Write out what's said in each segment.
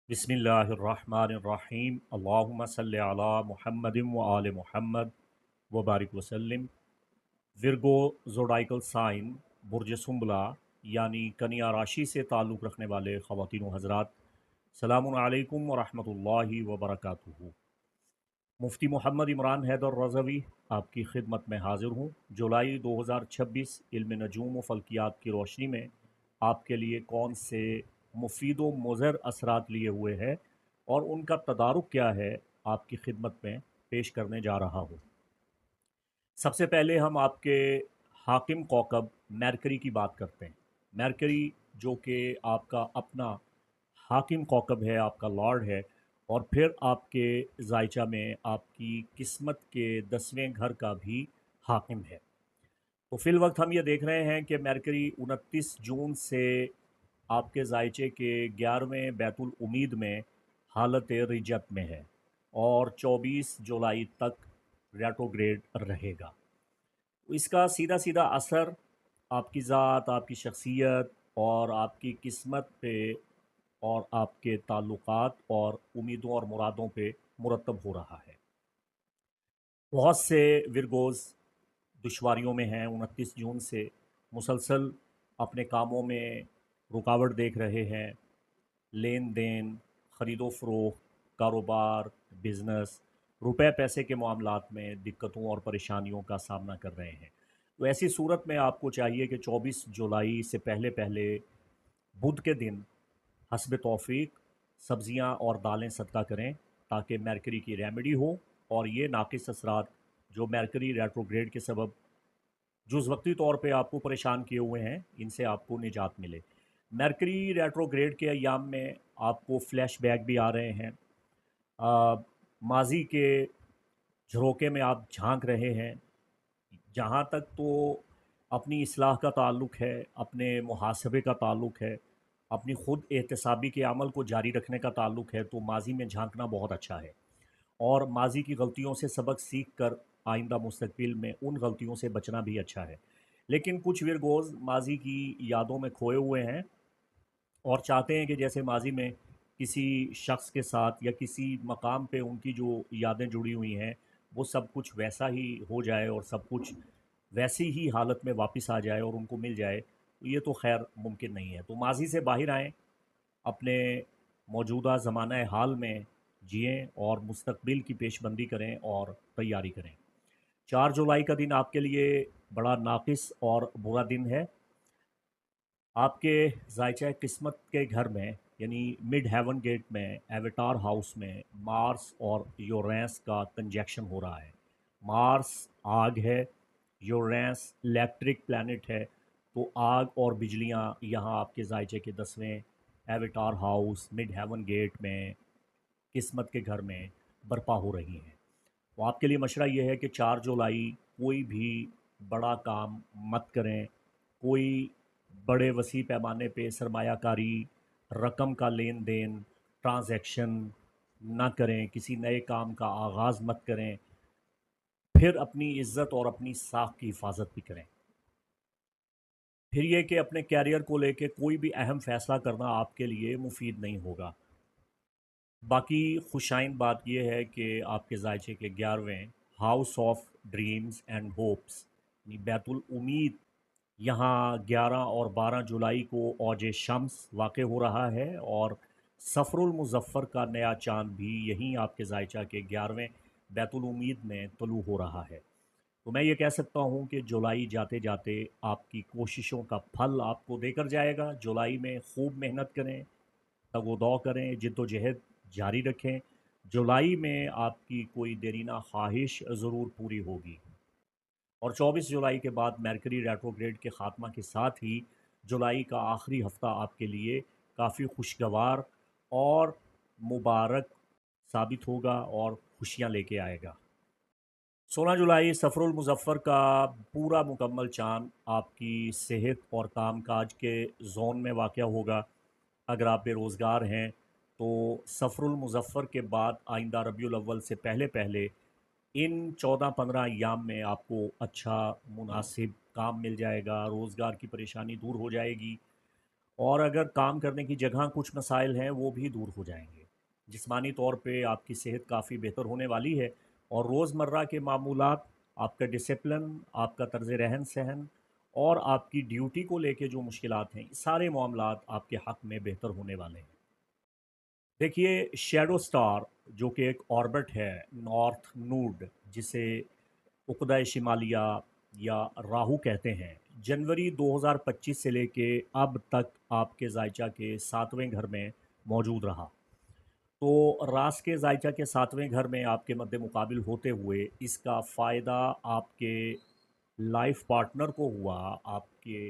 बिस्मिल्लाहिर्रहमानिर्रहीम अल्लाहुम्मा सल्लि अला मुहम्मदिन व आले मुहम्मद व बारिक वसल्लिम। विर्गो ज़ोडाइकल साइन बुर्ज सुंबला यानी कन्या राशि से ताल्लुक़ रखने वाले ख़वातीन व हज़रात, सलामुन अलैकुम व रहमतुल्लाहि व बरकातुहू। मुफ्ती मोहम्मद इमरान हैदर रज़वी आपकी खिदमत में हाज़िर हूँ। जुलाई 2026 इल्म नजूम व फ़ल्कियात की रोशनी में आपके लिए कौन से मुफीद व मुज़र असरात लिए हुए है और उनका तदारुक क्या है, आपकी खिदमत में पेश करने जा रहा हूँ। सबसे पहले हम आपके हाकिम कौकब मरकरी की बात करते हैं। मरकरी जो कि आपका अपना हाकिम कौकब है, आपका लॉर्ड है, और फिर आपके जायचा में आपकी किस्मत के 10वें घर का भी हाकिम है। तो फिल वक्त हम ये देख रहे हैं कि मरकरी 29 जून से आपके जायचे के 11वें बैतुल उमीद में हालत रिजत में है और 24 जुलाई तक रेट्रोग्रेड रहेगा। इसका सीधा सीधा असर आपकी ज़ात, आपकी शख्सियत और आपकी किस्मत पे और आपके ताल्लुकात और उम्मीदों और मुरादों पे मुरतब हो रहा है। बहुत से विरगोज़ दुश्वारियों में हैं। 29 जून से मुसलसल अपने कामों में रुकावट देख रहे हैं। लेन देन, ख़रीदो फ़रोख्त, कारोबार, बिज़नेस, रुपए पैसे के मामलात में दिक्कतों और परेशानियों का सामना कर रहे हैं। तो ऐसी सूरत में आपको चाहिए कि 24 जुलाई से पहले पहले बुध के दिन हस्ब तौफ़ीक सब्ज़ियाँ और दालें सदका करें ताकि मरकरी की रेमेडी हो और ये नाक़िस असरात जो मरकरी रेट्रोग्रेड के सबब जुज़ वक्ती तौर पे आपको परेशान किए हुए हैं, इनसे आपको निजात मिले। मरकरी रेट्रोग्रेड के अय्याम में आपको फ्लैशबैक भी आ रहे हैं। माज़ी के झरोके में आप झांक रहे हैं। जहाँ तक तो अपनी इस्लाह का ताल्लुक़ है, अपने मुहासबे का ताल्लुक़ है, अपनी ख़ुद एहतसाबी के अमल को जारी रखने का ताल्लुक़ है, तो माज़ी में झांकना बहुत अच्छा है और माज़ी की गलतियों से सबक सीख कर आइंदा मुस्तक़बिल में उन गलतियों से बचना भी अच्छा है। लेकिन कुछ विरगोज़ माज़ी की यादों में खोए हुए हैं और चाहते हैं कि जैसे माज़ी में किसी शख्स के साथ या किसी मकाम पे उनकी जो यादें जुड़ी हुई हैं, वो सब कुछ वैसा ही हो जाए और सब कुछ वैसी ही हालत में वापस आ जाए और उनको मिल जाए, तो ये तो ख़ैर मुमकिन नहीं है। तो माज़ी से बाहर आएँ, अपने मौजूदा ज़माना हाल में जिएँ और मुस्तक़बिल की पेशबंदी करें और तैयारी करें। 4 जुलाई का दिन आपके लिए बड़ा नाक़िस और बुरा दिन है। आपके ज़ायचा किस्मत के घर में यानी मिड हेवन गेट में एवेटार हाउस में मार्स और यूरेनस का कंजक्शन हो रहा है। मार्स आग है, यूरेनस इलेक्ट्रिक प्लैनेट है, तो आग और बिजलियां यहाँ आपके ज़ायचे के 10वें avatar house mid heaven gate में किस्मत के घर में बर्पा हो रही हैं। तो आपके लिए मशवरा ये है कि 4 जुलाई कोई भी बड़ा काम मत करें। कोई बड़े वसी पैमाने पे सरमायाकारी, रकम का लेन देन, ट्रांजैक्शन ना करें, किसी नए काम का आगाज़ मत करें। फिर अपनी इज़्ज़त और अपनी साख की हिफाजत भी करें। फिर ये कि अपने कैरियर को लेके कोई भी अहम फ़ैसला करना आपके लिए मुफीद नहीं होगा। बाकी खुशाइन बात यह है कि आपके ज़ायचे के 11वें house of dreams and hopes यानी बैतुल उम्मीद, यहाँ 11 और 12 जुलाई को औज शम्स वाक़ हो रहा है और सफ़रुल मुज़फ़्फ़र का नया चाँद भी यहीं आपके ज़ायचा के 11वें बैतुल उम्मीद में तुलू हो रहा है। तो मैं ये कह सकता हूँ कि जुलाई जाते जाते आपकी कोशिशों का फल आपको देकर जाएगा। जुलाई में खूब मेहनत करें, तगोदौ करें, जिद्दोजहद जारी रखें। जुलाई में आपकी कोई देरीना ख्वाहिश ज़रूर पूरी होगी। और 24 जुलाई के बाद मरकरी रेट्रोग्रेड के ख़ात्मा के साथ ही जुलाई का आखिरी हफ़्ता आपके लिए काफ़ी खुशगवार और मुबारक साबित होगा और खुशियाँ लेके आएगा। 16 जुलाई सफ़रुल मुज़फ़्फ़र का पूरा मुकम्मल चाँद आपकी सेहत और कामकाज के ज़ोन में वाक़या होगा। अगर आप बेरोज़गार हैं तो सफ़रुल मुज़फ़्फ़र के बाद आइंदा रबीउल अव्वल से पहले पहले इन 14-15 अय्याम में आपको अच्छा मुनासिब काम मिल जाएगा, रोज़गार की परेशानी दूर हो जाएगी اور اگر کام کرنے کی جگہ کچھ مسائل ہیں وہ بھی دور ہو جائیں گے۔ جسمانی طور پہ آپ کی صحت کافی بہتر ہونے والی ہے، اور روزمرہ کے معمولات، آپ کا ڈسپلن، آپ کا طرز رہن سہن اور آپ کی ڈیوٹی کو لے کے جو مشکلات ہیں، سارے معاملات آپ کے حق میں بہتر ہونے والے ہیں۔ دیکھیے، شیڈو سٹار جو کہ ایک آربٹ ہے، نارتھ نوڈ، جسے عقدہ شمالیہ یا راہو کہتے ہیں، جنوری 2025 سے لے کے اب تک آپ کے زائچہ کے 7ویں گھر میں موجود رہا۔ تو راس کے زائچہ کے 7ویں گھر میں آپ کے مد مقابل ہوتے ہوئے اس کا فائدہ آپ کے لائف پارٹنر کو ہوا، آپ کے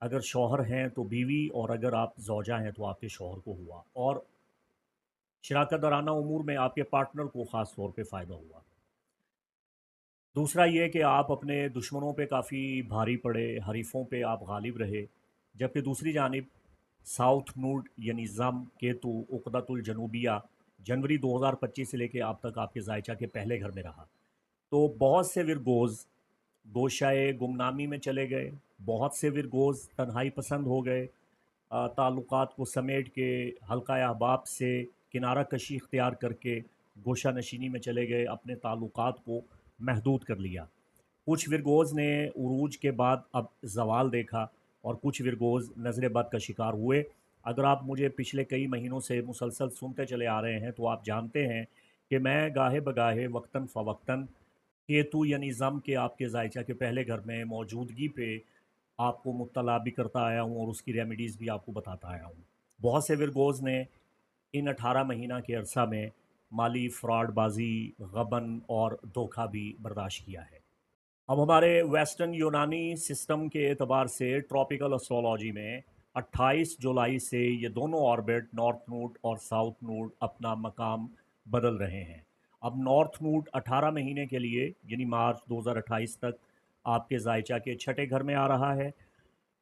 اگر شوہر ہیں تو بیوی، اور اگر آپ زوجہ ہیں تو آپ کے شوہر کو ہوا، اور شراکت دارانہ امور میں آپ کے پارٹنر کو خاص طور پہ فائدہ ہوا۔ دوسرا یہ کہ آپ اپنے دشمنوں پہ کافی بھاری پڑے، حریفوں پہ آپ غالب رہے، جبکہ دوسری جانب ساؤتھ نوڈ یعنی زم کیتو عقدۃ الجنوبیہ جنوری 2025 سے لے کے اب تک آپ کے زائچہ کے پہلے گھر میں رہا۔ تو بہت سے ورگوز گوشائے گمنامی میں چلے گئے، بہت سے ورگوز تنہائی پسند ہو گئے، تعلقات کو سمیٹ کے حلقہ احباب سے کنارہ کشی اختیار کر کے گوشہ نشینی میں چلے گئے، اپنے تعلقات کو محدود کر لیا۔ کچھ ورگوز نے عروج کے بعد اب زوال دیکھا، اور کچھ ورگوز نظر بد کا شکار ہوئے۔ اگر آپ مجھے پچھلے کئی مہینوں سے مسلسل سنتے چلے آ رہے ہیں تو آپ جانتے ہیں کہ میں گاہے بگاہے وقتاً فوقتاً کیتو یعنی زم کے آپ کے زائچہ کے پہلے گھر میں موجودگی پہ آپ کو مطلع بھی کرتا آیا ہوں، اور اس کی ریمیڈیز بھی آپ کو بتاتا آیا ہوں۔ بہت سے ورگوز نے ان 18 مہینہ کے عرصہ میں مالی فراڈ بازی، غبن اور دھوکہ بھی برداشت کیا ہے۔ اب ہمارے ویسٹرن یونانی سسٹم کے اعتبار سے ٹراپیکل اسٹرولوجی میں 28 جولائی سے یہ دونوں آربٹ نارتھ نوڈ اور ساؤتھ نوڈ اپنا مقام بدل رہے ہیں۔ اب نارتھ نوڈ 18 مہینے کے لیے یعنی مارچ 2028 تک آپ کے زائچہ کے 6ٹھے گھر میں آ رہا ہے۔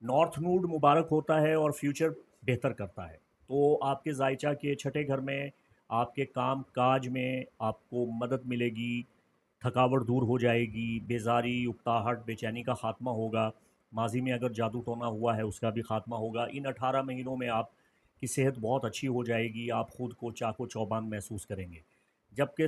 نارتھ نوڈ مبارک ہوتا ہے اور فیوچر بہتر کرتا ہے۔ تو آپ کے زائچہ کے 6ٹھے گھر میں آپ کے کام کاج میں آپ کو مدد ملے گی، تھکاوٹ دور ہو جائے گی، بیزاری، اکتاہٹ، بے چینی کا خاتمہ ہوگا، ماضی میں اگر جادو ٹونا ہوا ہے اس کا بھی خاتمہ ہوگا۔ ان 18 مہینوں میں آپ کی صحت بہت اچھی ہو جائے گی، آپ خود کو چاق و چوبند محسوس کریں گے۔ جبکہ